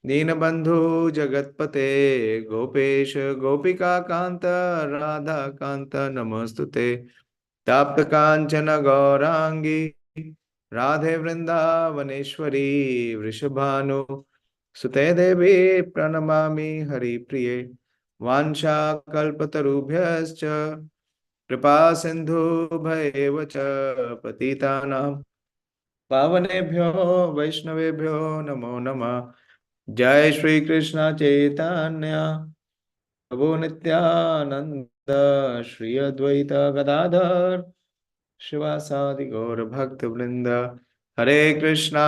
दीनबंधु जगतपते गोपेश गोपिका कांत राधा कांत नमस्तुते ताप्त कांचन गौरांगी राधे वृंदावनेश्वरी वृषभानु सुते देवी प्रणमामि हरिप्रिये वाञ्छाकल्पतरुभ्यश्च कृपा सिन्धुभ्येव च पतितानां पावनेभ्यो वैष्णवेभ्यो नमो नमः। जय श्री कृष्ण चैतन्य प्रभु नित्यानंद श्री अद्वैत गदाधर शिवासादि गौर भक्त वृंद। हरे कृष्णा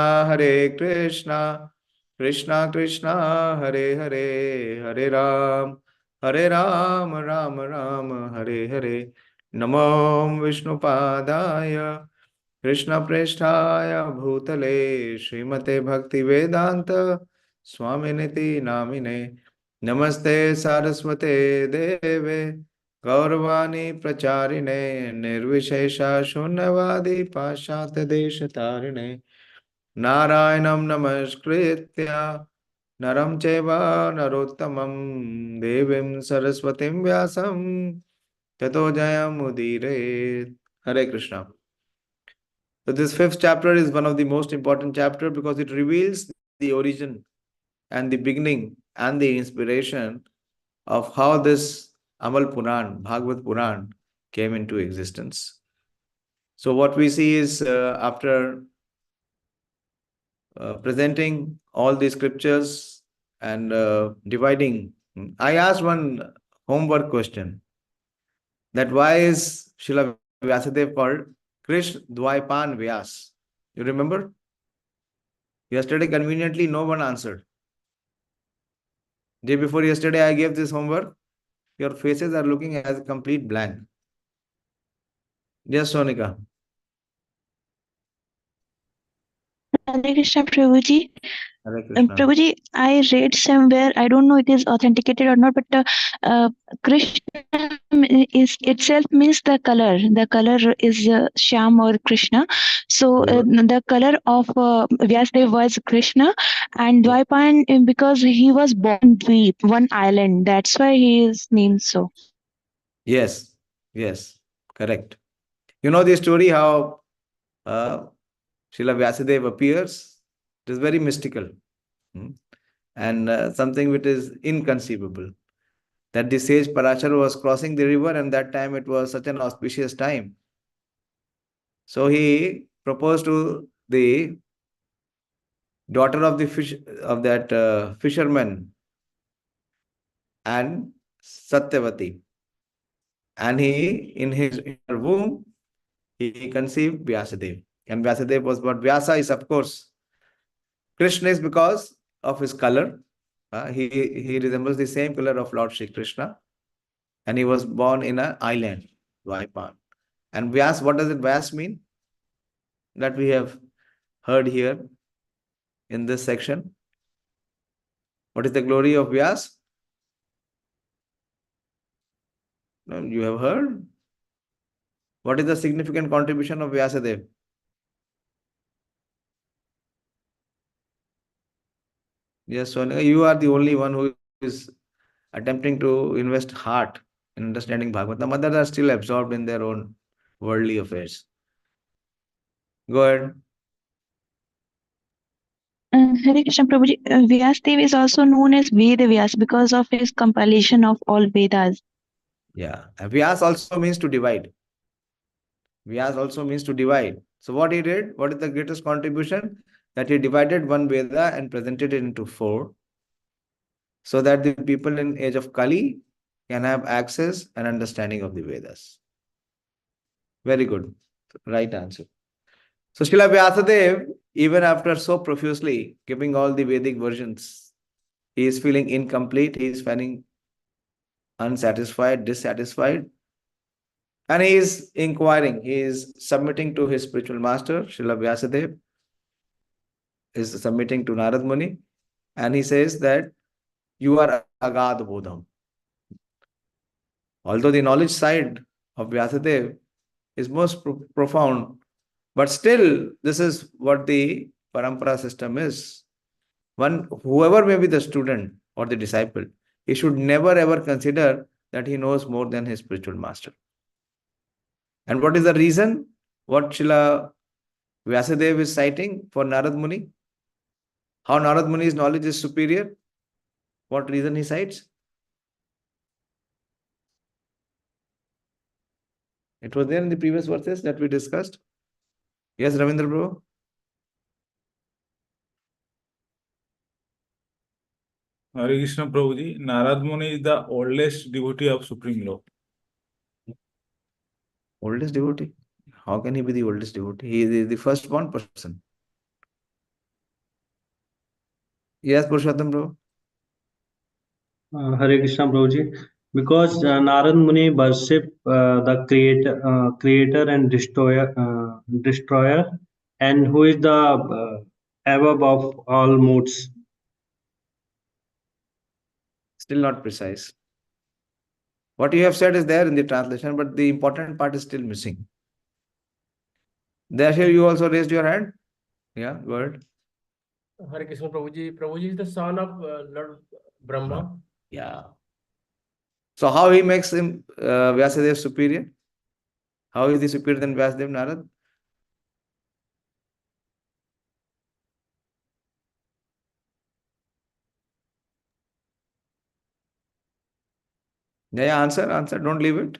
कृष्णा कृष्णा हरे हरे, हरे राम राम राम हरे हरे। नमो विष्णुपादाय कृष्ण प्रेष्ठाय भूतले श्रीमते भक्ति वेदांत स्वामिनिति नामिने। नमस्ते सारस्वते देवे गौरवाणी प्रचारिणे निर्विशेषा शून्यवादी पाश्चात्य देश तारिणे। नारायणं नमस्कृत्य नरं चैव नरोत्तमं देवीं सरस्वतीं व्यासं ततो जयमुदीरयेत्। हरे Krishna. So this fifth chapter is one of the most important chapter because it reveals the origin and the beginning and the inspiration of how this Amal Puran, Bhagavad Puran came into existence. So what we see is after presenting all the scriptures and dividing, I asked one homework question that why is Srila Vyasadeva called Krishna Dvaipan Vyas? You remember? Yesterday, conveniently, no one answered. Day before yesterday, I gave this homework. Your faces are looking as a complete blank. Yes, Sonika. Hare Krishna, Prabhuji. Hare Krishna. Prabhuji, I read somewhere, I don't know it is authenticated or not, but Krishna is itself means the color. The color is Shyam or Krishna. So the color of Vyasadeva was Krishna, and Dvaipan because he was born in Dweep, one island. That's why he is named so. Yes, yes, correct. You know the story how Srila Vyasadeva appears? It is very mystical and something which is inconceivable. That the sage Parashar was crossing the river, and that time it was such an auspicious time. So he proposed to the daughter of the fish of that fisherman and Satyavati, and he in her womb he conceived Vyasadeva. And Vyasadeva was what Vyasa is, of course. Krishna is because of his color. He resembles the same color of Lord Shri Krishna, and he was born in an island, Vaipan. And Vyas, what does it Vyas mean? That we have heard here in this section. What is the glory of Vyas? You have heard. What is the significant contribution of Vyasadeva? Yes, Sonia, you are the only one who is attempting to invest heart in understanding Bhagavatam. Others are still absorbed in their own worldly affairs. Go ahead. Hare Krishna Prabhuji, Vyasadeva is also known as Veda Vyas because of his compilation of all Vedas. Yeah. Vyas also means to divide. Vyas also means to divide. So what he did, what is the greatest contribution? That he divided one Veda and presented it into four, so that the people in age of Kali can have access and understanding of the Vedas. Very good. Right answer. So Srila Vyasadeva, even after so profusely giving all the Vedic versions, he is feeling incomplete, he is feeling unsatisfied, dissatisfied, and he is inquiring, he is submitting to his spiritual master, Srila Vyasadeva, is submitting to Narad Muni, and he says that you are Agad Bodham. Although the knowledge side of Vyasadeva is most profound, but still this is what the parampara system is. Whoever may be the student or the disciple, he should never ever consider that he knows more than his spiritual master. And what is the reason? What Srila Vyasadeva is citing for Narad Muni? How Narad Muni's knowledge is superior? What reason he cites? It was there in the previous verses that we discussed. Yes, Ravindra Prabhu? Hare Krishna Prabhuji, Narad Muni is the oldest devotee of Supreme Lord. Oldest devotee? How can he be the oldest devotee? He is the firstborn person. Yes, Purushottam Prabhu? Hare Krishna Prabhuji. Because Narad Muni worship the creator and destroyer, and who is the above of all moods. Still not precise. What you have said is there in the translation, but the important part is still missing. There, you also raised your hand. Yeah, go ahead. Hare Krishna Prabhuji. Prabhuji is the son of Lord Brahma. Yeah. So how he makes him Vyasadeva superior? How is he superior than Vyasadeva Narad? Yeah, answer. Don't leave it.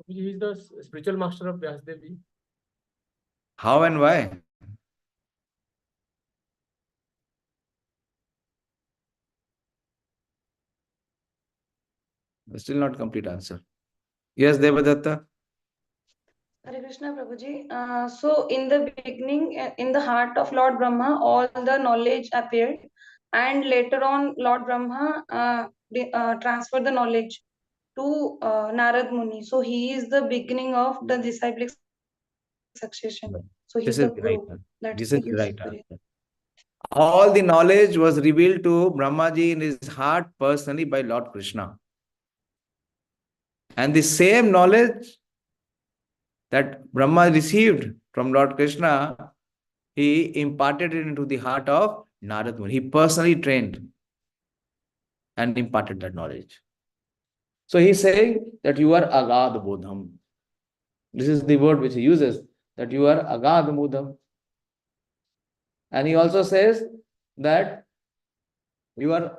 He is the spiritual master of Vyasadeva. How and why? Still not complete answer. Yes, Devadatta. Hare Krishna Prabhuji. So in the beginning, in the heart of Lord Brahma, all the knowledge appeared, and later on, Lord Brahma transferred the knowledge to Narad Muni. So he is the beginning of the disciplic succession. So he's This is the the right guru. answer. That's This why is the he's right superior. answer. All the knowledge was revealed to Brahmaji in his heart personally by Lord Krishna. And the same knowledge that Brahma received from Lord Krishna, he imparted it into the heart of Narad Muni. He personally trained and imparted that knowledge. So he's saying that you are agad bodham. This is the word which he uses, that you are agad bodham. And he also says that you are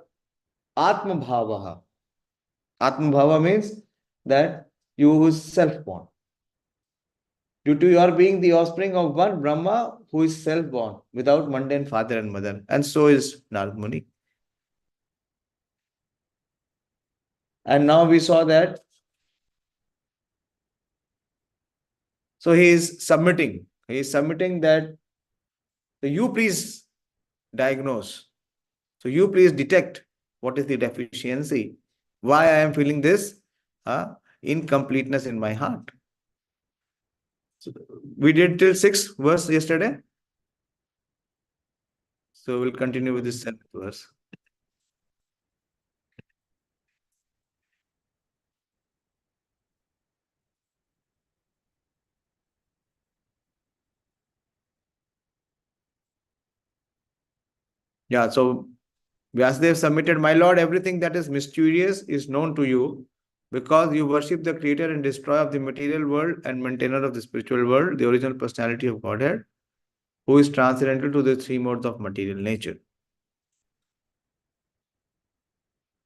ātma-bhāvaha. Ātma-bhāva means that you who is self-born. Due to your being the offspring of one Brahma who is self-born, without mundane father and mother. And so is Narad Muni. And now we saw that. So he is submitting. He is submitting that. So you please diagnose. So you please detect what is the deficiency. Why I am feeling this incompleteness in my heart. So we did till 6th verse yesterday. So we'll continue with this 7th verse. Yeah, so Vyasadeva submitted, my lord, everything that is mysterious is known to you because you worship the creator and destroyer of the material world and maintainer of the spiritual world, the original personality of Godhead, who is transcendental to the three modes of material nature.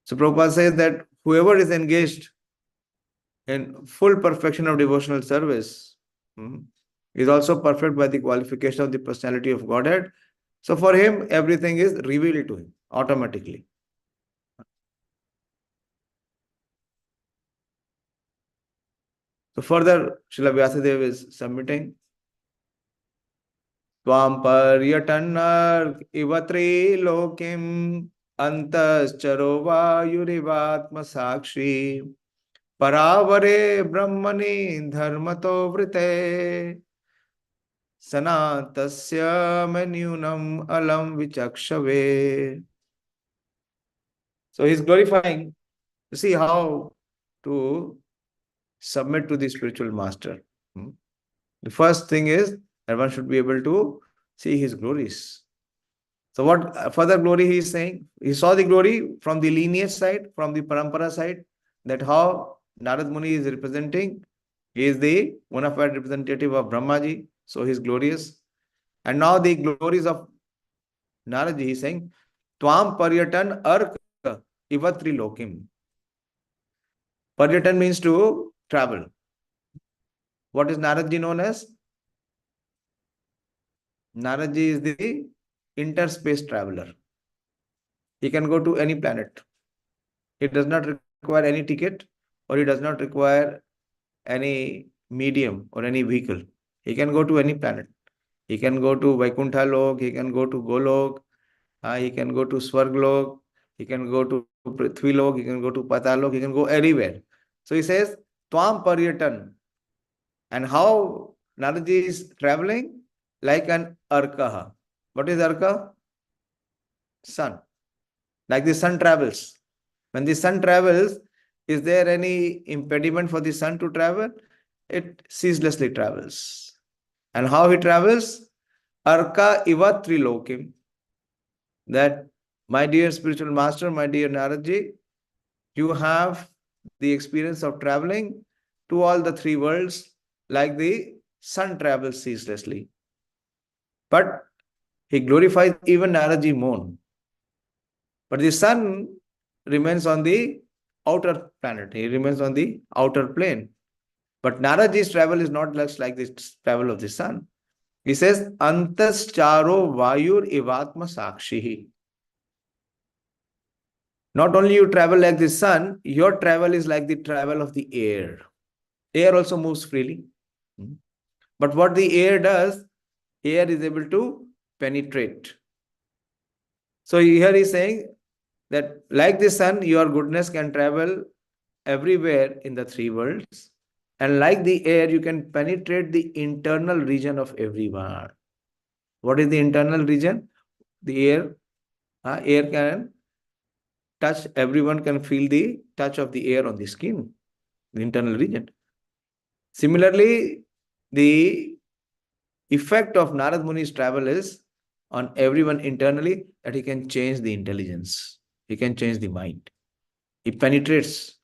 So Prabhupada says that whoever is engaged in full perfection of devotional service is also perfect by the qualification of the personality of Godhead. So for him, everything is revealed to him automatically. So further, Srila Vyasadeva is submitting. tvam paryaṭann ivātma-sākṣī antaś-caro vāyur ivātma-sākṣī para-avare brahmaṇi dharmato vrataiḥ snātasya nyūnam alaṁ vicakṣva. So he's glorifying. You see how to submit to the spiritual master. The first thing is that one should be able to See his glories. So what further glory he is saying? He saw the glory from the lineage side, from the parampara side, that how Narad Muni is representing. He is the bona fide representative of Brahmaji, so he is glorious. And now the glories of Naradji, he is saying, tvam paryaṭann arka tri-lokīm. Paryaṭan means to travel. What is Naradji known as? Naradji is the interspace traveler. He can go to any planet. He does not require any ticket, or he does not require any medium or any vehicle. He can go to any planet. He can go to Vaikuntha Lok, he can go to Golok, he can go to Swarglok, he can go to Prithvi Lok, he can go to Patalok, he can go anywhere. So he says, tvam paryaṭann. And how Naradji is traveling? Like an arkaḥ. What is arka? Sun. Like the sun travels. When the sun travels, is there any impediment for the sun to travel? It ceaselessly travels. And how he travels? Arka ivātma-sākṣī. That, my dear spiritual master, my dear Naradji, you have the experience of traveling to all the three worlds like the sun travels ceaselessly. But he glorifies even Naradji more. But the sun remains on the outer planet. He remains on the outer plane. But Naradji's travel is not less like the travel of the sun. He says, antaś-caro vāyur ivātma-sākṣī. Not only you travel like the sun, your travel is like the travel of the air. Air also moves freely. But what the air does, air is able to penetrate. So here he is saying that like the sun, your goodness can travel everywhere in the three worlds. And like the air, you can penetrate the internal region of everyone. What is the internal region? The air. Air can touch, everyone can feel the touch of the air on the skin, the internal region. Similarly, the effect of Narad Muni's travel is on everyone internally, that he can change the intelligence. He can change the mind. He penetrates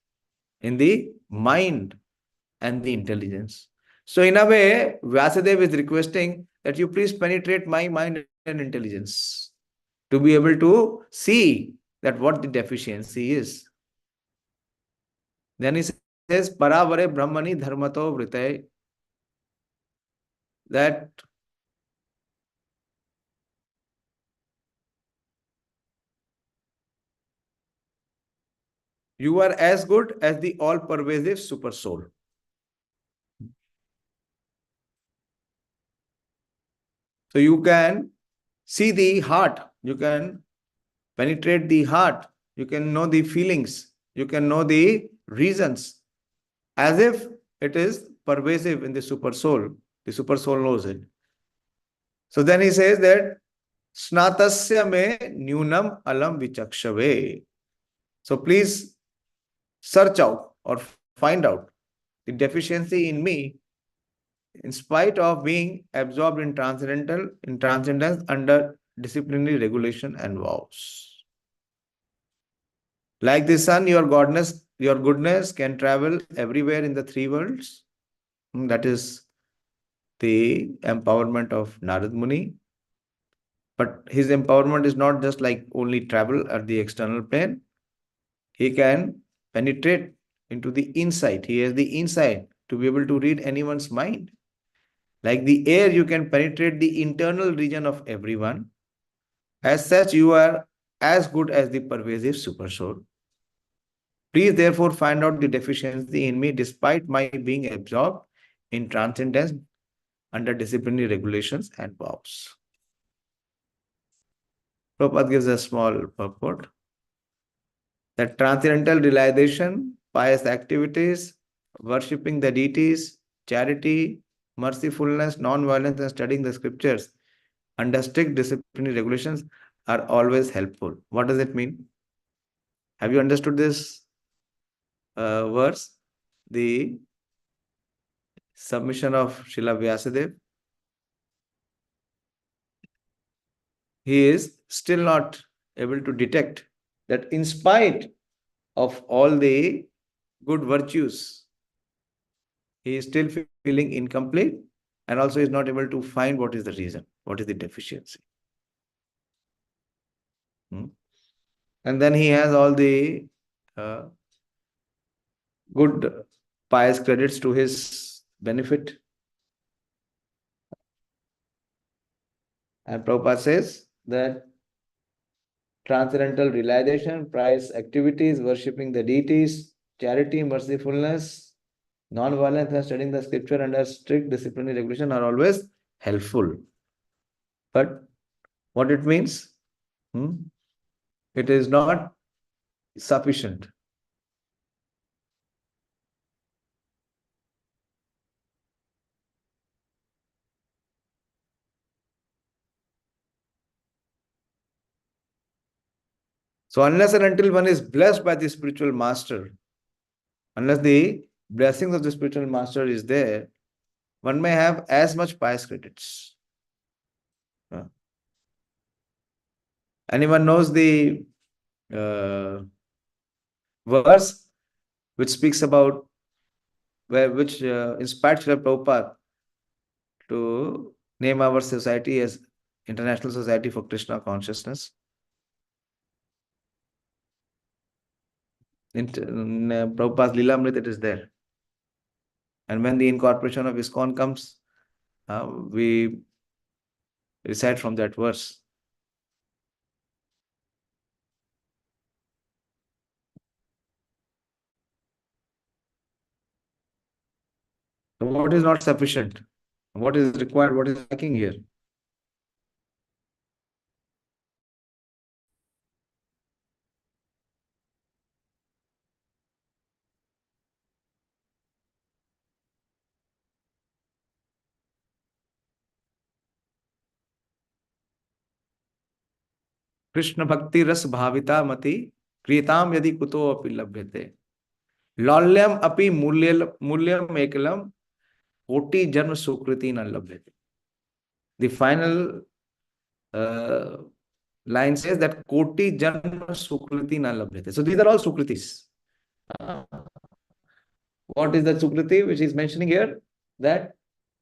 in the mind and the intelligence. So in a way, Vyasadeva is requesting that you please penetrate my mind and intelligence to be able to see that what the deficiency is. Then he says, para-avare brahmaṇi dharmato vrataiḥ. That you are as good as the all-pervasive Supersoul. So you can see the heart, you can penetrate the heart, you can know the feelings, you can know the reasons, as if it is pervasive in the Supersoul. The Supersoul knows it. So then he says that snātasya me nyūnam alaṁ vicakṣva. So please search out or find out the deficiency in me, in spite of being absorbed in transcendence under disciplinary regulation and vows. Like the sun, your goodness can travel everywhere in the three worlds. That is the empowerment of Narad Muni. But his empowerment is not just like only travel at the external plane. He can penetrate into the inside. He has the insight to be able to read anyone's mind. Like the air, you can penetrate the internal region of everyone. As such, you are as good as the pervasive Supersoul. Please therefore find out the deficiency in me despite my being absorbed in transcendence under disciplinary regulations and vows. Prabhupada gives a small purport that transcendental realization, pious activities, worshipping the deities, charity, mercifulness, non-violence, and studying the scriptures under strict disciplinary regulations are always helpful. What does it mean? Have you understood this verse? The submission of Srila Vyasadeva. he is still not able to detect that in spite of all the good virtues, he is still feeling incomplete, and also is not able to find what is the reason, what is the deficiency. And then he has all the good pious credits to his benefit. And Prabhupada says that transcendental realization, pious activities, worshipping the deities, charity, mercifulness, non-violence, and studying the scripture under strict disciplinary regulation are always helpful. But what it means? It is not sufficient. So unless and until one is blessed by the spiritual master, unless the blessings of the spiritual master is there, one may have as much pious credits. Anyone knows the verse which speaks about which inspired Srila Prabhupada to name our society as International Society for Krishna Consciousness? In Prabhupada's Lilamrit, it is there. And when the incorporation of ISKCON comes, we recite from that verse. So what is not sufficient? What is required? What is lacking here? Krishna bhakti ras bhavita mati kritam yadi kuto api labhyate laulyam api mulyam ekalam koti janma sukriti na labhyate. The final line says that koti janma sukriti na labhyate. So these are all sukritis. What is the sukriti which is mentioning here? That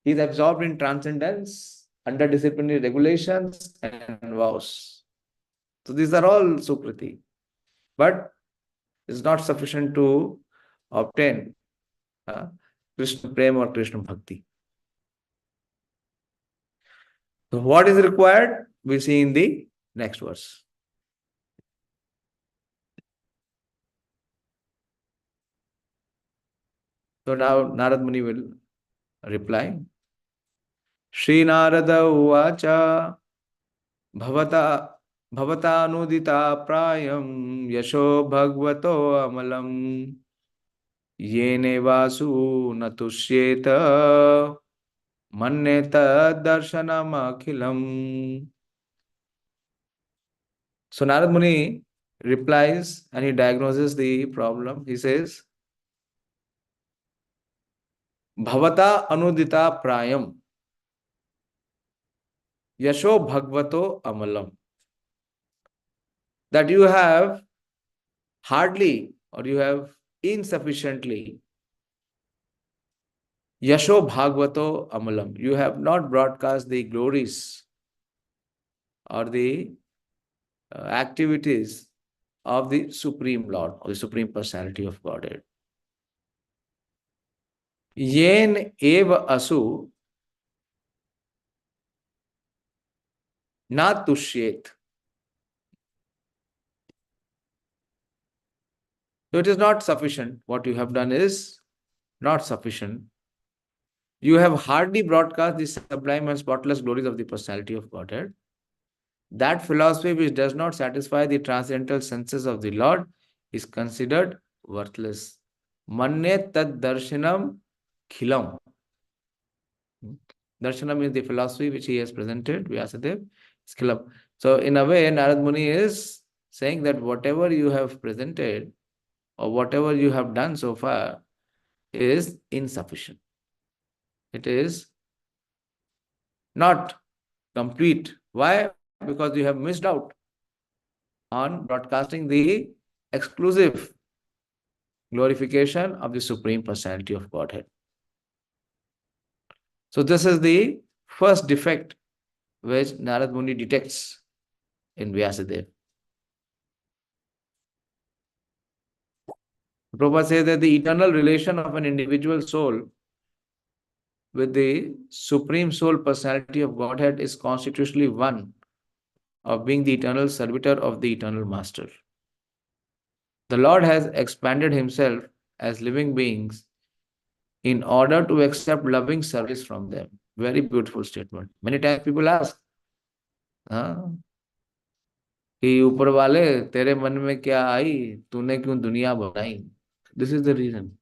he is absorbed in transcendence, under disciplinary regulations and vows. So these are all sukriti. But it's not sufficient to obtain Krishna Prema or Krishna Bhakti. So what is required? We see in the next verse. So now Narad Muni will reply. Shri Narada Uvacha Bhavata Anudita Prayam Yasho Bhagavato Amalam Yene Vasu Natushyeta Manneta Darshanam Akhilam. So Narad Muni replies and he diagnoses the problem. He says, Bhavata Anudita Prayam Yasho Bhagavato Amalam. That you have hardly or you have insufficiently Yasho Bhagavato Amalam. You have not broadcast the glories or the activities of the Supreme Lord or the Supreme Personality of Godhead. Yen eva asu na tushyet. So it is not sufficient. What you have done is not sufficient. You have hardly broadcast the sublime and spotless glories of the Personality of Godhead. That philosophy which does not satisfy the transcendental senses of the Lord is considered worthless. Manne tad darshanam khilam. Darshanam is the philosophy which he has presented, Vyasadeva. Khilam. So in a way, Narad Muni is saying that whatever you have presented or whatever you have done so far is insufficient. It is not complete. Why? Because you have missed out on broadcasting the exclusive glorification of the Supreme Personality of Godhead. So this is the first defect which Narad Muni detects in Vyasadeva. Prabhupada says that the eternal relation of an individual soul with the Supreme Soul Personality of Godhead is constitutionally one of being the eternal servitor of the eternal Master. The Lord has expanded himself as living beings in order to accept loving service from them. Very beautiful statement. Many times people ask, कि ऊपर वाले तेरे मन में क्या आई, तूने क्यों दुनिया बनाई? This is the reason.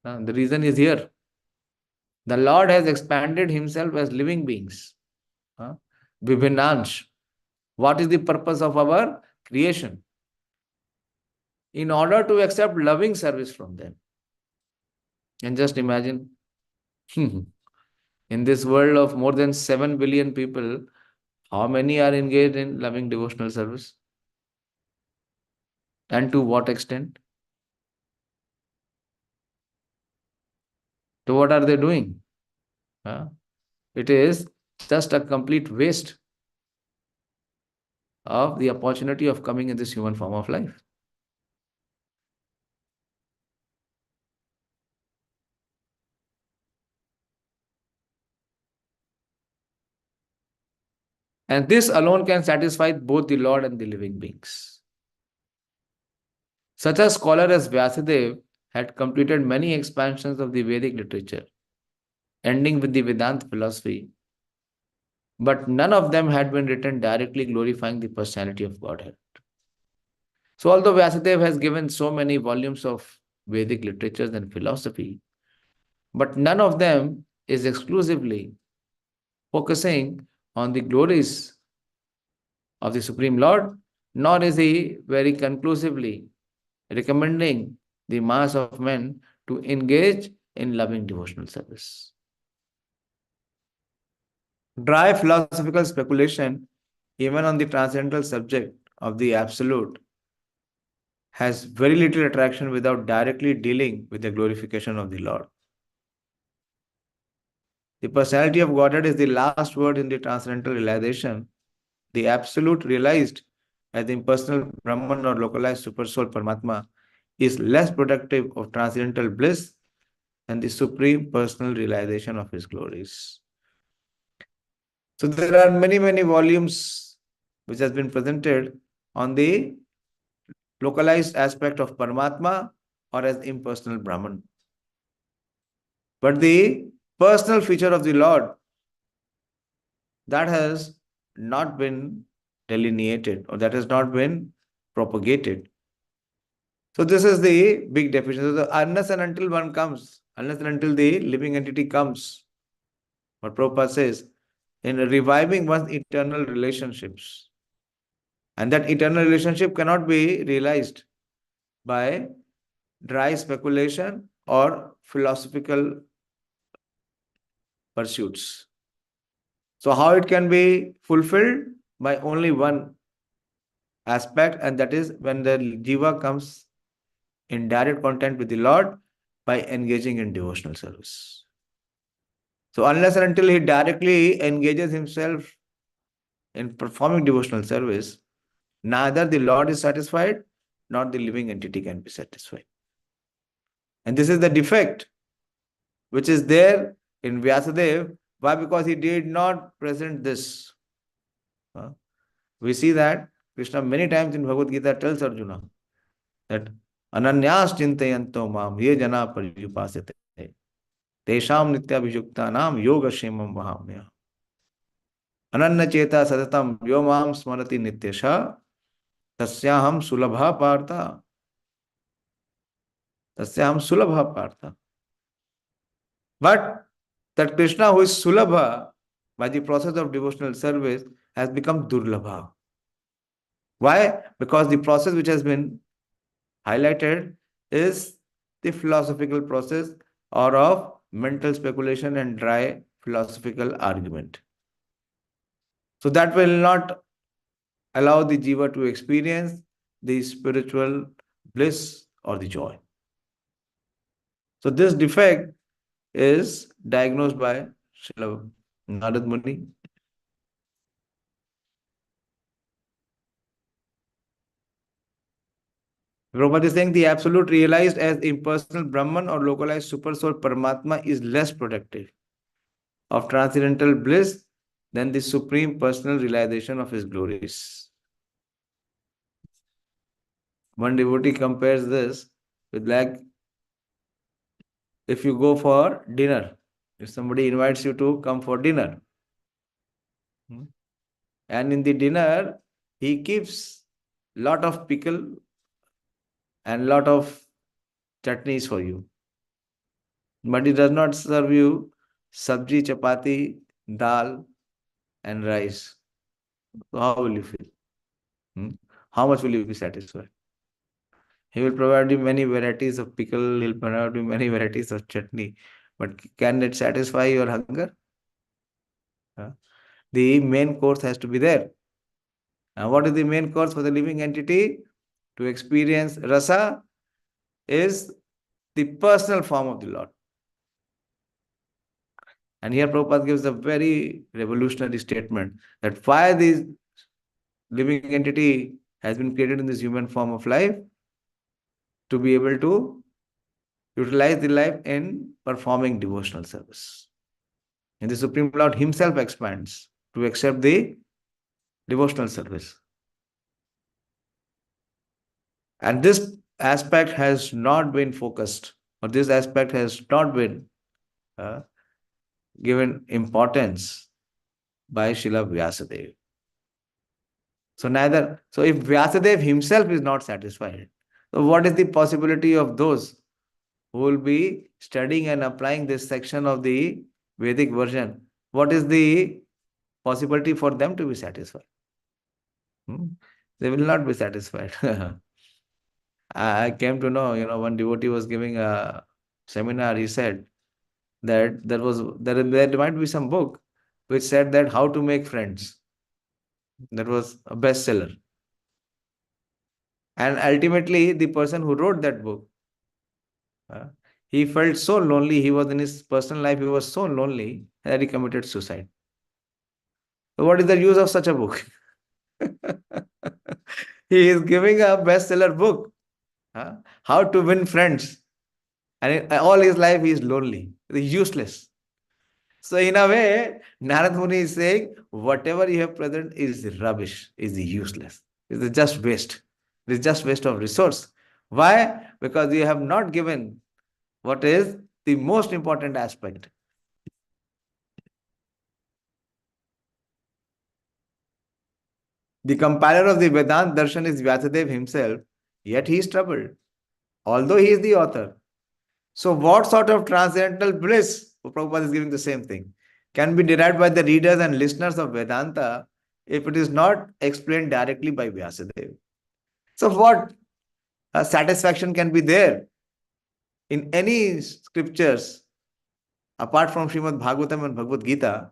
The reason is here. The Lord has expanded himself as living beings. Vibhinansh. What is the purpose of our creation? In order to accept loving service from them. And just imagine, in this world of more than 7 billion people, how many are engaged in loving devotional service? And to what extent? So what are they doing? It is just a complete waste of the opportunity of coming in this human form of life. And this alone can satisfy both the Lord and the living beings. Such a scholar as Vyasadeva had completed many expansions of the Vedic literature, ending with the Vedanta philosophy, but none of them had been written directly glorifying the personality of Godhead. So although Vyasadeva has given so many volumes of Vedic literatures and philosophy, but none of them is exclusively focusing on the glories of the Supreme Lord, nor is he very conclusively recommending the mass of men to engage in loving devotional service. Dry philosophical speculation, even on the transcendental subject of the Absolute, has very little attraction without directly dealing with the glorification of the Lord. The personality of Godhead is the last word in the transcendental realization. The Absolute realized as the impersonal Brahman or localized Supersoul Paramatma is less productive of transcendental bliss than the supreme personal realization of his glories. So there are many, many volumes which has been presented on the localized aspect of Paramatma or as impersonal Brahman. But the personal feature of the Lord, that has not been delineated or that has not been propagated. So this is the big deficiency. So unless and until one comes, unless and until the living entity comes, what Prabhupada says, in reviving one's eternal relationships. And that eternal relationship cannot be realized by dry speculation or philosophical pursuits. So how it can be fulfilled? By only one aspect, and that is when the jiva comes in direct contact with the Lord by engaging in devotional service. So unless and until he directly engages himself in performing devotional service, neither the Lord is satisfied, nor the living entity can be satisfied. And this is the defect which is there in Vyasadeva. Why? Because he did not present this. We see that Krishna many times in Bhagavad Gita tells Arjuna that ananyas chintayanto mam ye jana paryupasate tesham nityabhijuktanam yoga shemam vahamya ananya cheta sadatam yo mam smarati nityasha tasyaham sulabha partha tasyaham sulabha partha. But that Krishna who is sulabha by the process of devotional service has become durlabha. Why? Because the process which has been highlighted is the philosophical process or of mental speculation and dry philosophical argument. So that will not allow the jiva to experience the spiritual bliss or the joy. So this defect is diagnosed by Srila Narad Muni. Prabhupada is saying the absolute realized as impersonal Brahman or localized Supersoul Paramatma is less protective of transcendental bliss than the supreme personal realization of his glories. One devotee compares this with like if you go for dinner, if somebody invites you to come for dinner, and in the dinner he keeps lot of pickle and lot of chutneys for you, but he does not serve you sabji, chapati, dal and rice. So how will you feel? How much will you be satisfied? He will provide you many varieties of pickle, he'll provide you many varieties of chutney, but can it satisfy your hunger? The main course has to be there. Now, what is the main course for the living entity? To experience rasa is the personal form of the Lord. And here Prabhupada gives a very revolutionary statement that why this living entity has been created in this human form of life, to be able to utilize the life in performing devotional service. And the Supreme Lord himself expands to accept the devotional service. And this aspect has not been focused, or this aspect has not been given importance by Srila Vyasadeva. So if Vyasadeva himself is not satisfied, so what is the possibility of those who will be studying and applying this section of the Vedic version? What is the possibility for them to be satisfied? They will not be satisfied. I came to know, one devotee was giving a seminar. He said that there might be some book which said that how to make friends. That was a bestseller. And ultimately, the person who wrote that book, he felt so lonely. He was in his personal life, he was so lonely that he committed suicide. So what is the use of such a book? He is giving a bestseller book, how to win friends. And all his life he is lonely. He is useless. So in a way, Narad Muni is saying, whatever you have present is rubbish, is useless. It is just waste. It is just waste of resource. Why? Because you have not given what is the most important aspect. The compiler of the Vedanta Darshan is Vyasadeva himself, yet he is troubled, although he is the author. So what sort of transcendental bliss, Prabhupada is giving the same thing, can be derived by the readers and listeners of Vedanta if it is not explained directly by Vyasadeva? So what satisfaction can be there in any scriptures apart from Srimad Bhagavatam and Bhagavad Gita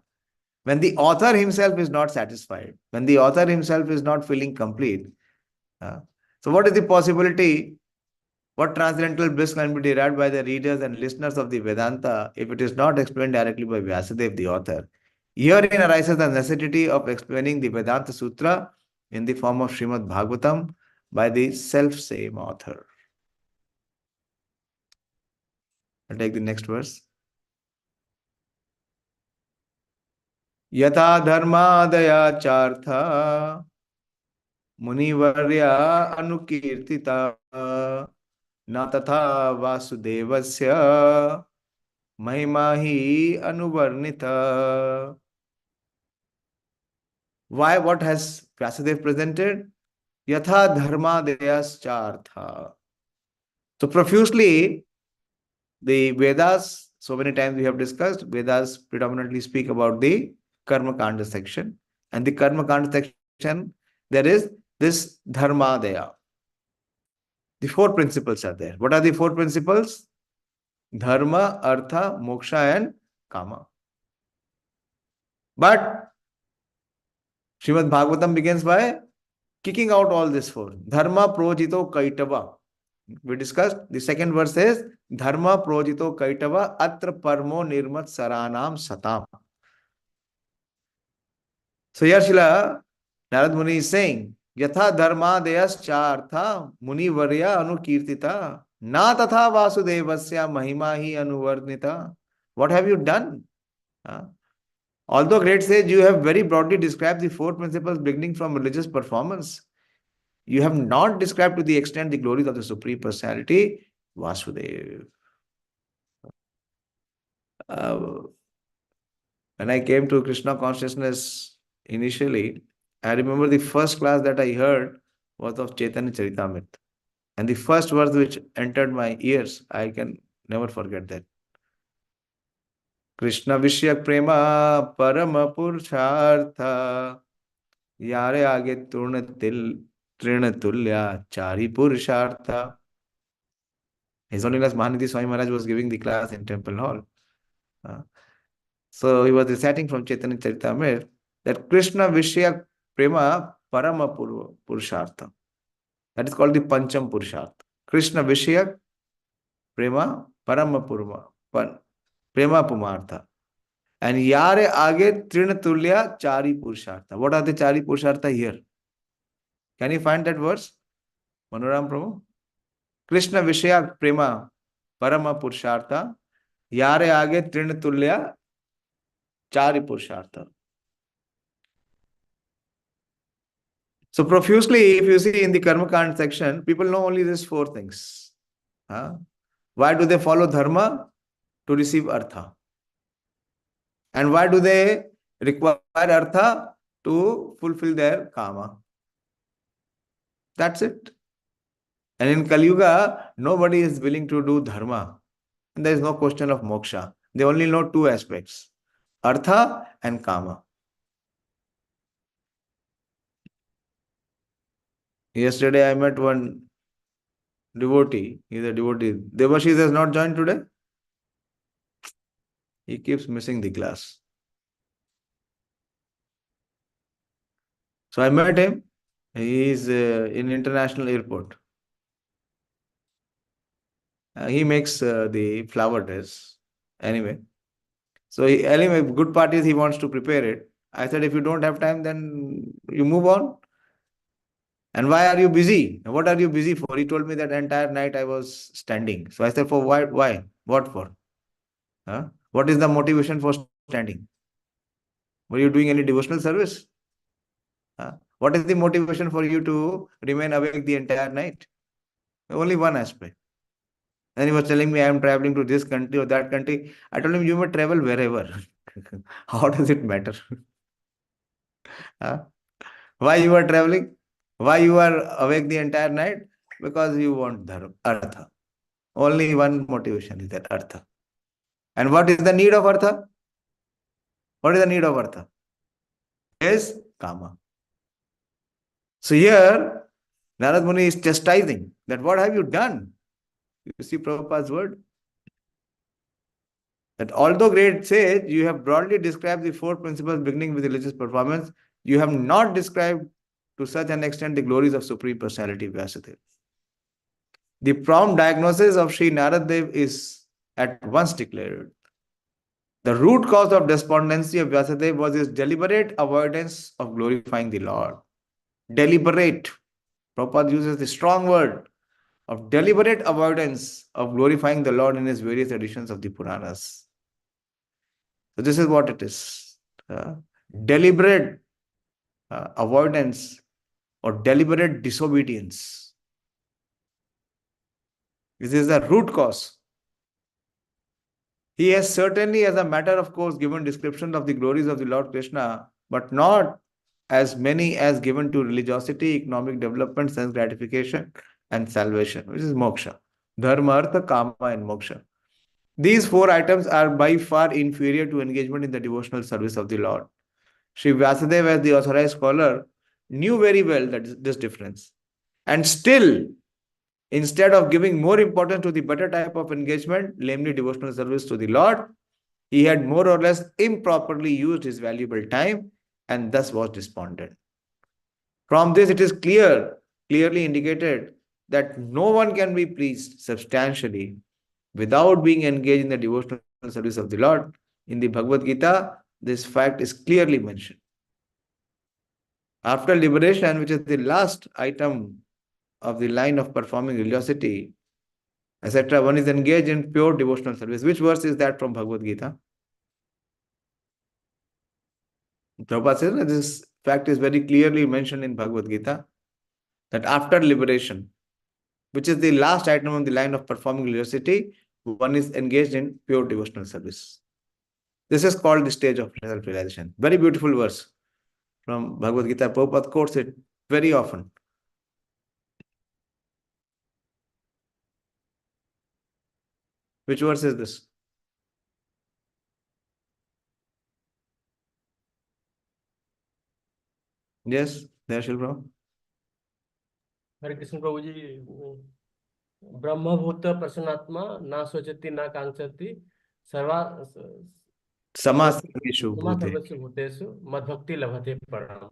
when the author himself is not satisfied, when the author himself is not feeling complete? So what is the possibility? What transcendental bliss can be derived by the readers and listeners of the Vedanta if it is not explained directly by Vyasadeva, the author? Herein arises the necessity of explaining the Vedanta Sutra in the form of Srimad Bhagavatam by the self-same author. I'll take the next verse. Yatha dharmadaya chartha munivarya anukirtita na tatha vasudevasya mahimahi anuvarnita. Why? What has Vyasadeva presented? Yatha dharmadayas chartha. So profusely, the Vedas, so many times we have discussed, Vedas predominantly speak about the Karma Kanda section. And the Karma Kanda section, there is this Dharmadaya. The four principles are there. What are the four principles? Dharma, Artha, Moksha and Kama. But Srimad Bhagavatam begins by kicking out all this four. Dharma projito kaitava. We discussed. The second verse is Dharma projito kaitava atra parmo nirmat saranam satam. So here Srila Narad Muni is saying, Yatha dharma deyas chartha muni varya anukirtita na tatha vasudevasya mahima hi anuvarnita. What have you done? Although great sage, you have very broadly described the four principles beginning from religious performance. You have not described to the extent the glories of the Supreme Personality, Vasudeva. When I came to Krishna consciousness initially, I remember the first class that I heard was of Chaitanya Charitamrita. And the first verse which entered my ears, I can never forget that. Krishna Vishyak Prema Parama Purushartha Yare Age Trinatulya Chari Purushartha. His Holiness Mahanidhi Swami Maharaj was giving the class in Temple Hall. So he was reciting from Chaitanya Charitamrita that Krishna Vishyak Prema Parama Purushartha. That is called the Pancham Purushartha. Krishna Vishyak Prema Parama Prema Pumartha. And Yare Age Trinatulya Chari Purushartha. What are the Chari Purushartha here? Can you find that verse? Manoram Prabhu? Krishna Vishyak Prema Parama Purushartha. Yare Age Trinatulya Chari Purushartha. So profusely, if you see in the Karma Kand section, people know only these four things. Why do they follow dharma? To receive artha. And why do they require artha? To fulfill their kama. That's it. And in Kali Yuga, nobody is willing to do dharma. And there is no question of moksha. They only know two aspects, artha and kama. Yesterday I met one devotee. He is a devotee. Devashish has not joined today. He keeps missing the class. So I met him. He is in international airport. He makes the flower dress. Anyway. So anyway, good part is he wants to prepare it. I said, if you don't have time, then you move on. And why are you busy? What are you busy for? He told me that entire night I was standing. So I said, for why? Why? What for? What is the motivation for standing? Were you doing any devotional service? What is the motivation for you to remain awake the entire night? Only one aspect. And he was telling me, I am traveling to this country or that country. I told him, you may travel wherever. How does it matter? Why you are traveling? Why you are awake the entire night? Because you want artha. Only one motivation is that artha. And what is the need of artha? What is the need of artha? Is kama. So here, Narad Muni is chastising that what have you done? You see Prabhupada's word? That although great sage, you have broadly described the four principles beginning with religious performance, you have not described to such an extent the glories of Supreme Personality Vyasadeva. The prompt diagnosis of Sri Narad Dev is at once declared. The root cause of despondency of Vyasadeva was his deliberate avoidance of glorifying the Lord. Deliberate. Prabhupada uses the strong word of deliberate avoidance of glorifying the Lord in his various editions of the Puranas. So this is what it is. Deliberate avoidance or deliberate disobedience. This is the root cause. He has certainly, as a matter of course, given description of the glories of the Lord Krishna, but not as many as given to religiosity, economic development, sense gratification, and salvation, which is moksha. Dharma, artha, kama, and moksha. These four items are by far inferior to engagement in the devotional service of the Lord. Sri Vyasadeva, as the authorized scholar, knew very well that this difference. And still, instead of giving more importance to the better type of engagement, namely devotional service to the Lord, he had more or less improperly used his valuable time and thus was despondent. From this, it is clearly indicated that no one can be pleased substantially without being engaged in the devotional service of the Lord. In the Bhagavad Gita, this fact is clearly mentioned. After liberation, which is the last item of the line of performing religiosity, etc., one is engaged in pure devotional service. Which verse is that from Bhagavad Gita? Prabhupada says that this fact is very clearly mentioned in Bhagavad Gita, that after liberation, which is the last item on the line of performing religiosity, one is engaged in pure devotional service. This is called the stage of self-realization. Very beautiful verse from Bhagavad Gita. Prabhupada quotes it very often. Which verse is this? Yes, there shall be. हरे कृष्ण प्रभु जी, ब्रह्मभूत प्रसन्नात्मा ना सोचति ना कांक्षति सर्वा Sama sarveshu bhute. सर्वस्व भूतेषु मद्भक्ति लभते परम.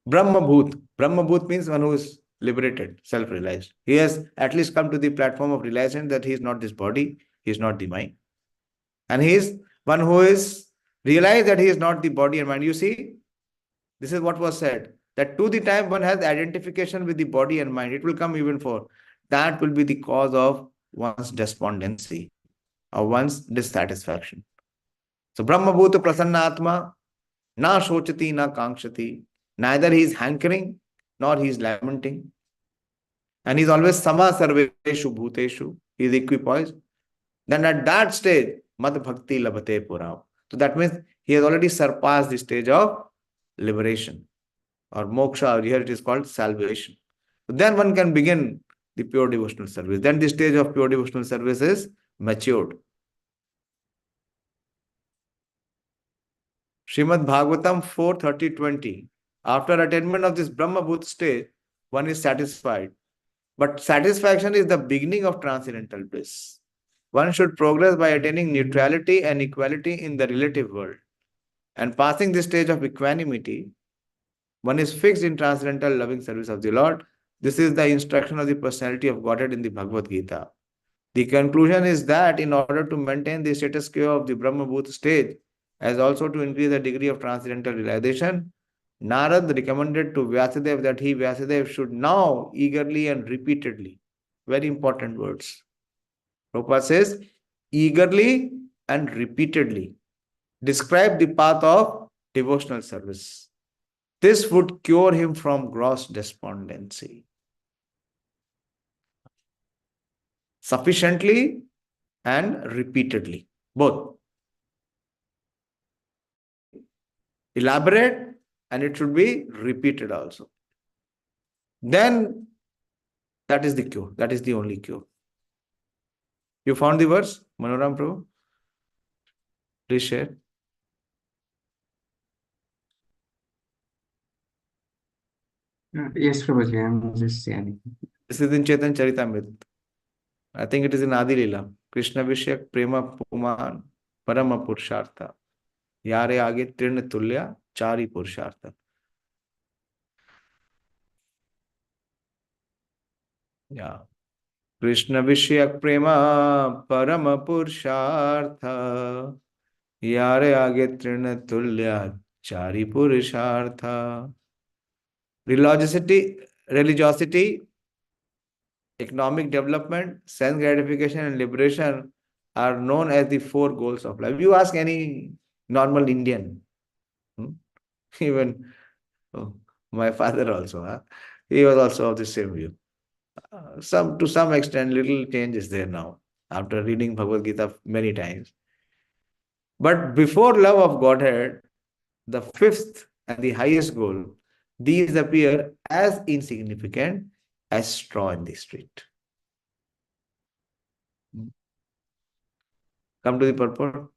Brahmabhut. Brahmabhut means one who is liberated, self-realized. He has at least come to the platform of realization that he is not this body, he is not the mind. And he is one who is realized that he is not the body and mind. You see, this is what was said, that to the time one has identification with the body and mind, it will come even for. That will be the cause of one's despondency or one's dissatisfaction. So, Brahmabhuta prasanna atma, na shochati na kankshati. Neither he is hankering, nor he is lamenting. And he is always sama sarveshu bhuteshu. He is equipoised. Then at that stage, mad bhakti labhate puram. So that means he has already surpassed the stage of liberation or moksha, or here it is called salvation. So then one can begin the pure devotional service. Then the stage of pure devotional service is matured. Srimad Bhagavatam 4:30-20. After attainment of this Brahmabhut stage, one is satisfied. But satisfaction is the beginning of transcendental bliss. One should progress by attaining neutrality and equality in the relative world. And passing this stage of equanimity, one is fixed in transcendental loving service of the Lord. This is the instruction of the personality of Godhead in the Bhagavad Gita. The conclusion is that in order to maintain the status quo of the Brahmabhut stage, as also to increase the degree of transcendental realization, Narad recommended to Vyasadeva that he, Vyasadeva, should now eagerly and repeatedly, very important words. Prabhupada says, eagerly and repeatedly describe the path of devotional service. This would cure him from gross despondency. Sufficiently and repeatedly, both. Elaborate, and it should be repeated also. Then that is the cure. That is the only cure. You found the verse, Manoram Prabhu? Please share. Yes, Prabhuji, I'm just saying. This is in Chaitanya Charitamrita. I think it is in Adi Leela. Krishna Vishyak Prema Puman Parama Purushartha. Yare Age Tirna Tulya Chari Purushartha. Yeah. Krishna Vishyak Prema Parama Purushartha. Yare Age Tirna Tulya Chari Purushartha. Religiosity, economic development, sense gratification, and liberation are known as the 4 goals of life. You ask any normal Indian, even my father also, he was also of the same view. To some extent, little change is there now after reading Bhagavad Gita many times. But before love of Godhead, the 5th and the highest goal, these appear as insignificant as straw in the street. Come to the purport.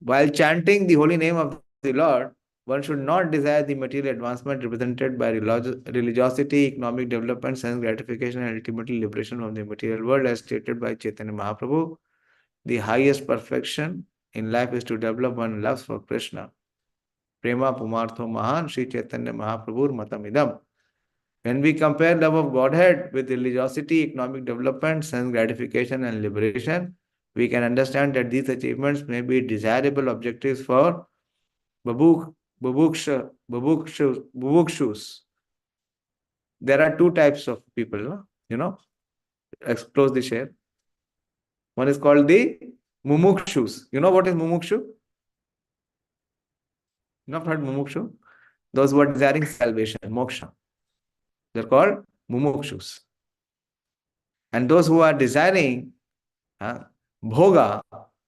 While chanting the holy name of the Lord, one should not desire the material advancement represented by religiosity, economic development, sense gratification, and ultimately liberation from the material world, as stated by Chaitanya Mahaprabhu. The highest perfection in life is to develop one loves for Krishna. Prema pumartho mahan Sri Chaitanya Mahaprabhur matamidam. When we compare love of Godhead with religiosity, economic development, sense gratification, and liberation, we can understand that these achievements may be desirable objectives for bubukshus. There are two types of people, Close the share. One is called the mumukshus. You know what is mumukshu? You not heard mumukshu? Those who are desiring salvation, moksha. They're called mumukshus. And those who are desiring bhoga,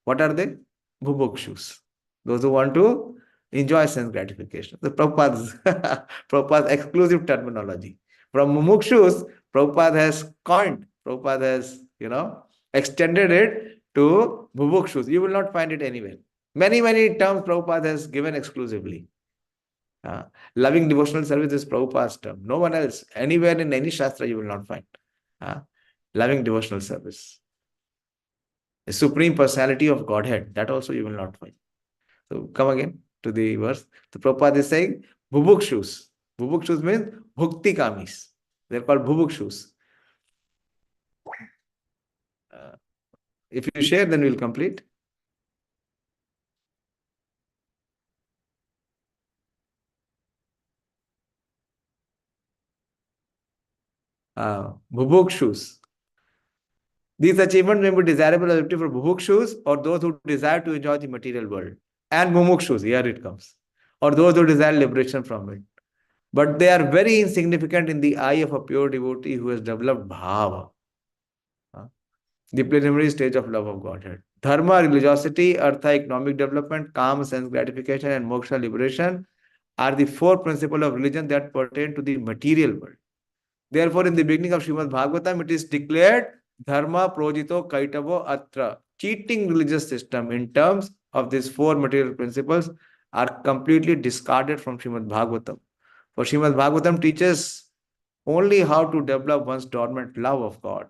what are they? Bhubukshus. Those who want to enjoy sense gratification. The Prabhupada's exclusive terminology. From mumukshus, Prabhupada has coined, Prabhupada has, extended it to bhubukshus. You will not find it anywhere. Many, many terms Prabhupada has given exclusively. Loving devotional service is Prabhupada's term. No one else, anywhere in any shastra you will not find. Loving devotional service. The Supreme Personality of Godhead, that also you will not find. So come again to the verse. The Prabhupada is saying bhubukshus. Bhubukshus means bhukti kamis. They're called bhubukshus. If you share, then we'll complete. Bhubukshus. These achievements may be desirable objective for bhubukshus or those who desire to enjoy the material world. And mumukshus, here it comes. Or those who desire liberation from it. But they are very insignificant in the eye of a pure devotee who has developed bhava. The preliminary stage of love of Godhead. Dharma, religiosity, artha, economic development, kama, sense gratification, and moksha, liberation, are the four principles of religion that pertain to the material world. Therefore, in the beginning of Srimad Bhagavatam, it is declared dharma projito kaitavo atra. Cheating religious system in terms of these four material principles are completely discarded from Srimad Bhagavatam. For Srimad Bhagavatam teaches only how to develop one's dormant love of God.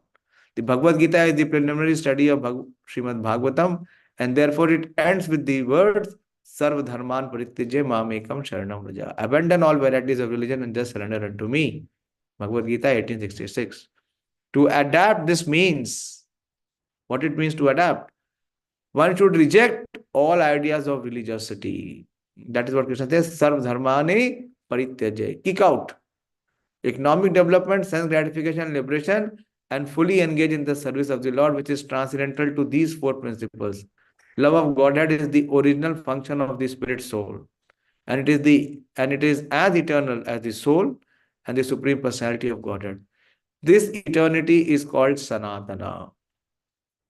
The Bhagavad Gita is the preliminary study of Srimad Bhagavatam, and therefore it ends with the words Sarva dharman parityajya mamekam sharanam vraja. Abandon all varieties of religion and just surrender unto me. Bhagavad Gita 1866. To adapt, this means, what it means to adapt? One should reject all ideas of religiosity. That is what Krishna says, Sarva dharmani parityajya. Kick out. Economic development, sense gratification, liberation, and fully engage in the service of the Lord, which is transcendental to these four principles. Love of Godhead is the original function of the spirit soul. And it is as eternal as the soul and the Supreme Personality of Godhead. This eternity is called Sanatana.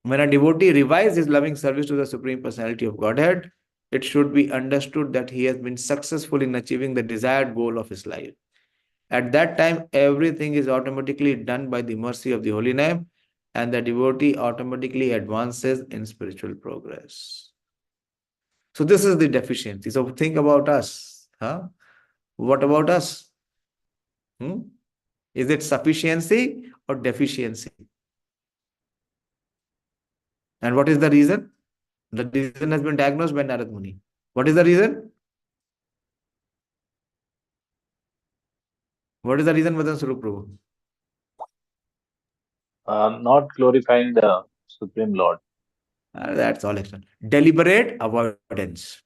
When a devotee revives his loving service to the Supreme Personality of Godhead, it should be understood that he has been successful in achieving the desired goal of his life. At that time, everything is automatically done by the mercy of the Holy Name, and the devotee automatically advances in spiritual progress. So this is the deficiency. So think about us. What about us? Is it sufficiency or deficiency? And what is the reason? The reason has been diagnosed by Narad Muni. What is the reason? What is the reason, Vadan Swarup Prabhu? Not glorifying the Supreme Lord. That's all external. Deliberate avoidance.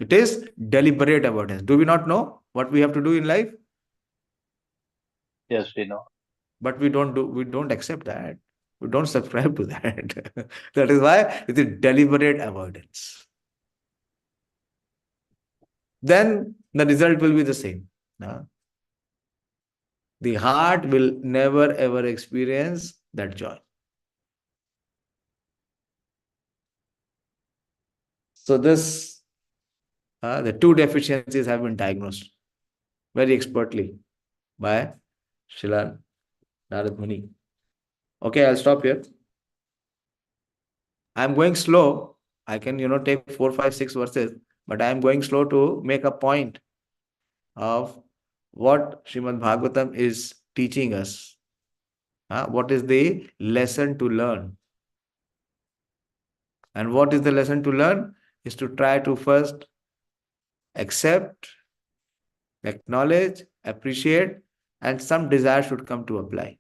It is deliberate avoidance. Do we not know what we have to do in life? Yes, we know. But we don't accept that. We don't subscribe to that. That is why it is deliberate avoidance. Then the result will be the same. The heart will never ever experience that joy. So this, the two deficiencies have been diagnosed very expertly by Srila Narad Muni. Okay, I'll stop here. I'm going slow. I can, take 4, 5, 6 verses, but I'm going slow to make a point of what Srimad Bhagavatam is teaching us. What is the lesson to learn? And what is the lesson to learn? Is to try to first accept, acknowledge, appreciate, and some desire should come to apply.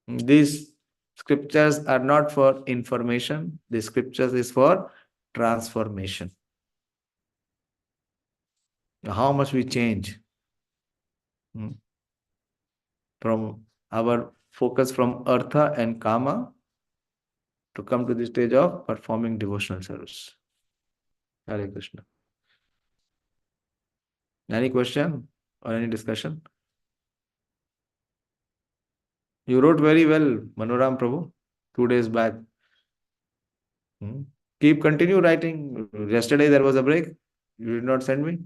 These scriptures are not for information. The scriptures is for transformation. How much we change from our focus from artha and kama to come to the stage of performing devotional service. Hare Krishna. Any question or any discussion? You wrote very well, Manoram Prabhu, 2 days back. Continue writing. Yesterday there was a break. You did not send me.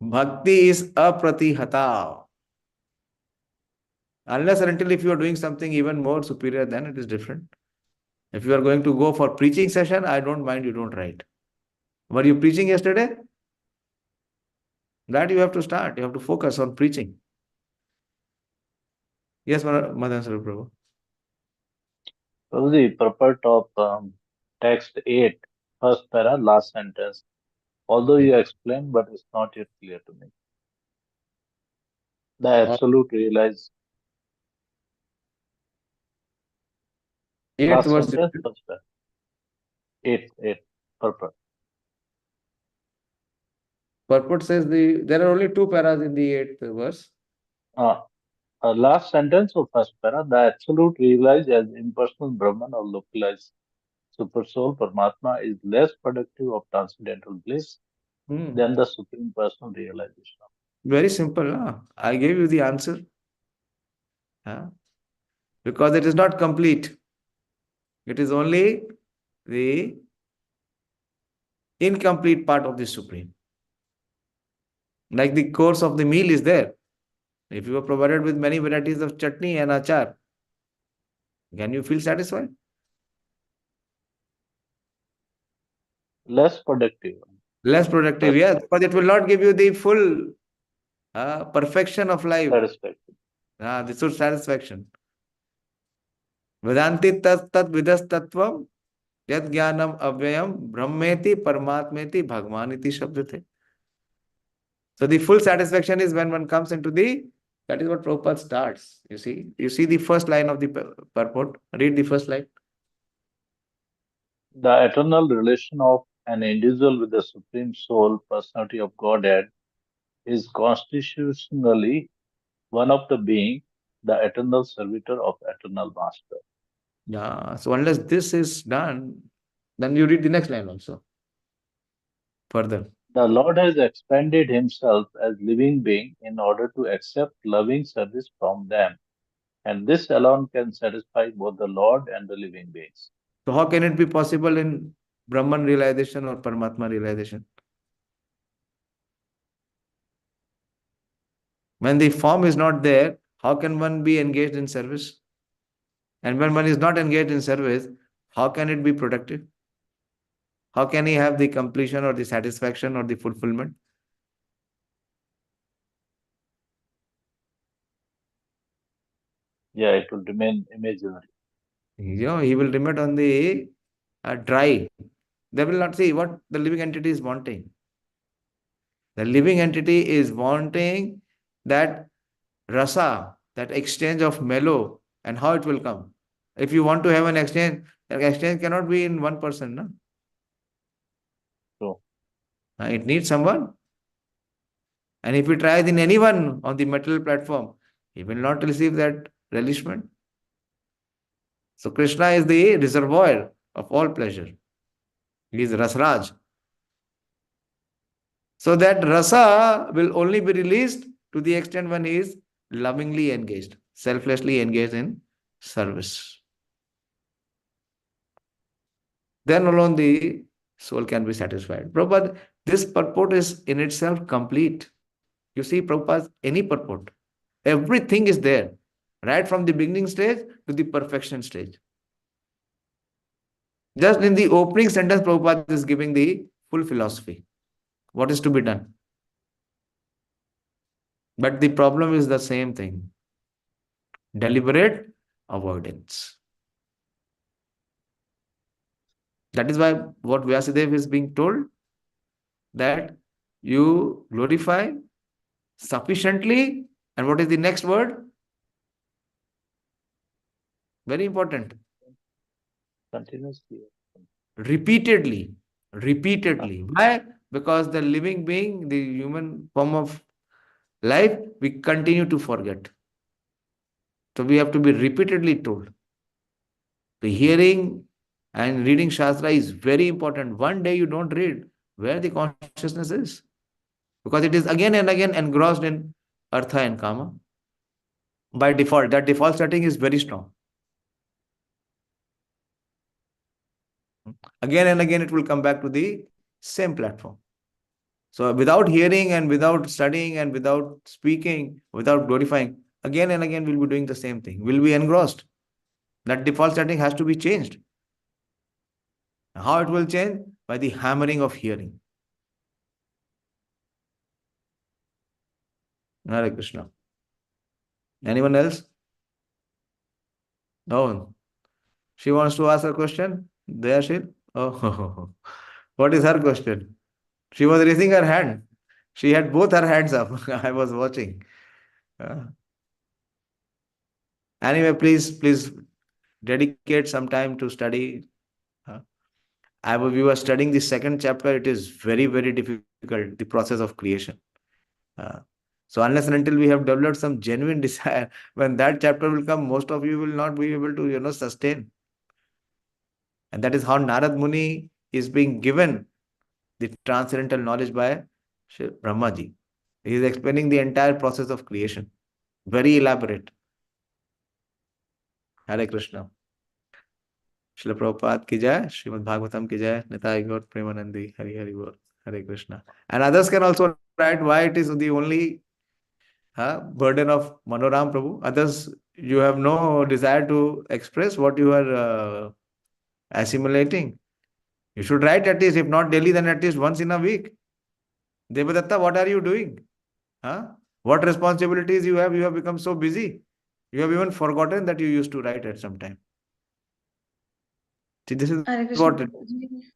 Bhakti is apratihata. Unless and until if you are doing something even more superior, then it is different. If you are going to go for preaching session, I don't mind you don't write. Were you preaching yesterday? That you have to start. You have to focus on preaching. Yes, Madan Saru Prabhu. So the purport of text 8, first para, last sentence. Although you explained, but it's not yet clear to me. The absolute realize. Eighth Last verse. sentence, first para. 8, purport. Purport says there are only 2 paras in the 8th verse. Last sentence of first para, the absolute realized as impersonal Brahman or localized Supersoul Paramatma is less productive of transcendental bliss than the Supreme Personal realization. Very simple. Huh? I gave you the answer. Huh? Because it is not complete. It is only the incomplete part of the Supreme. Like the course of the meal is there. If you are provided with many varieties of chutney and achar, can you feel satisfied? Less productive. Less productive, yes, because it will not give you the full perfection of life. Satisfaction. This is satisfaction. Vedanti tat vidas tvam yad jnanam avyayam brahmeti paramatmeti bhagwaniti shabdate. So the full satisfaction is when one comes into that is what Prabhupada starts. You see the first line of the purport. Read the first line. The eternal relation of an individual with the Supreme Soul, Personality of Godhead, is constitutionally one of the being, the eternal servitor of eternal master. Yeah. So unless this is done, then you read the next line also. Further. The Lord has expanded himself as living being in order to accept loving service from them. And this alone can satisfy both the Lord and the living beings. So how can it be possible in Brahman realization or Paramatma realization? When the form is not there, how can one be engaged in service? And when one is not engaged in service, how can it be productive? How can he have the completion or the satisfaction or the fulfillment? Yeah, it will remain imaginary. He will remain on the dry. They will not see what the living entity is wanting. The living entity is wanting that rasa, that exchange of mellow, and how it will come. If you want to have an exchange, that exchange cannot be in one person. No? So, It needs someone. And if he tries in anyone on the material platform, he will not receive that relishment. So Krishna is the reservoir of all pleasure. He is Rasraj. So that rasa will only be released to the extent when he is lovingly engaged, selflessly engaged in service. Then alone the soul can be satisfied. Prabhupada, this purport is in itself complete. You see, Prabhupada, any purport, everything is there, right from the beginning stage to the perfection stage. Just in the opening sentence, Prabhupada is giving the full philosophy. What is to be done? But the problem is the same thing. Deliberate avoidance. That is why what Vyasadeva is being told, that you glorify sufficiently, and what is the next word? Very important. Continuously. Repeatedly. Why? Because the living being, the human form of life, we continue to forget. So we have to be repeatedly told. The hearing and reading Shastra is very important. One day you don't read, where the consciousness is. Because it is again and again engrossed in artha and kama. By default, that default setting is very strong. Again and again it will come back to the same platform. So without hearing and without studying and without speaking, without glorifying, again and again we'll be doing the same thing. We'll be engrossed. That default setting has to be changed. How it will change? By the hammering of hearing. Hare Krishna. Anyone else? No. She wants to ask a question? Dayashil? Oh, what is her question? She was raising her hand. She had both her hands up. I was watching. Anyway, please dedicate some time to study. We were studying the second chapter. It is very, very difficult, the process of creation. So unless and until we have developed some genuine desire, when that chapter will come, most of you will not be able to, sustain. And that is how Narad Muni is being given the transcendental knowledge by Brahmaji. He is explaining the entire process of creation. Very elaborate. Hare Krishna. Srila Prabhupada ki jai, Srimad Bhagavatam ki jai, Nitai Gaur Premanandi, Hari Hari Bol, Hare Krishna. And others can also write why it is the only burden of Manoram Prabhu. Others, you have no desire to express what you are assimilating. You should write at least, if not daily, then at least once in a week. Devadatta, what are you doing? What responsibilities you have? You have become so busy. You have even forgotten that you used to write at some time. See, this is Hare Krishna important. प्रभु जी,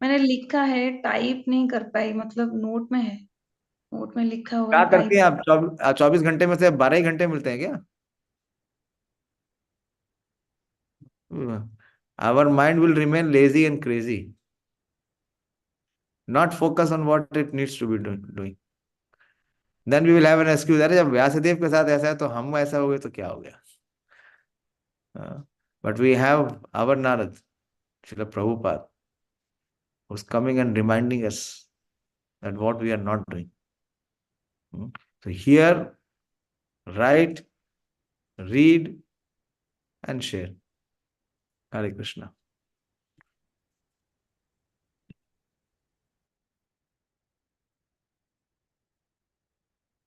मैंने लिखा है, type नहीं कर पाई, मतलब note में है, note में लिखा होगा, क्या करती हैं टाइप आप? 24 घंटे में से 12 ही घंटे मिलते हैं क्या? Our mind will remain lazy and crazy. Not focus on what it needs to be doing. Then we will have an excuse. अरे जब व्यासदेव के साथ ऐसा है तो हम ऐसा हो गए तो क्या हो गया? But we have our Narad, Srila Prabhupada, who's coming and reminding us that what we are not doing. So hear, write, read, and share. Hare Krishna.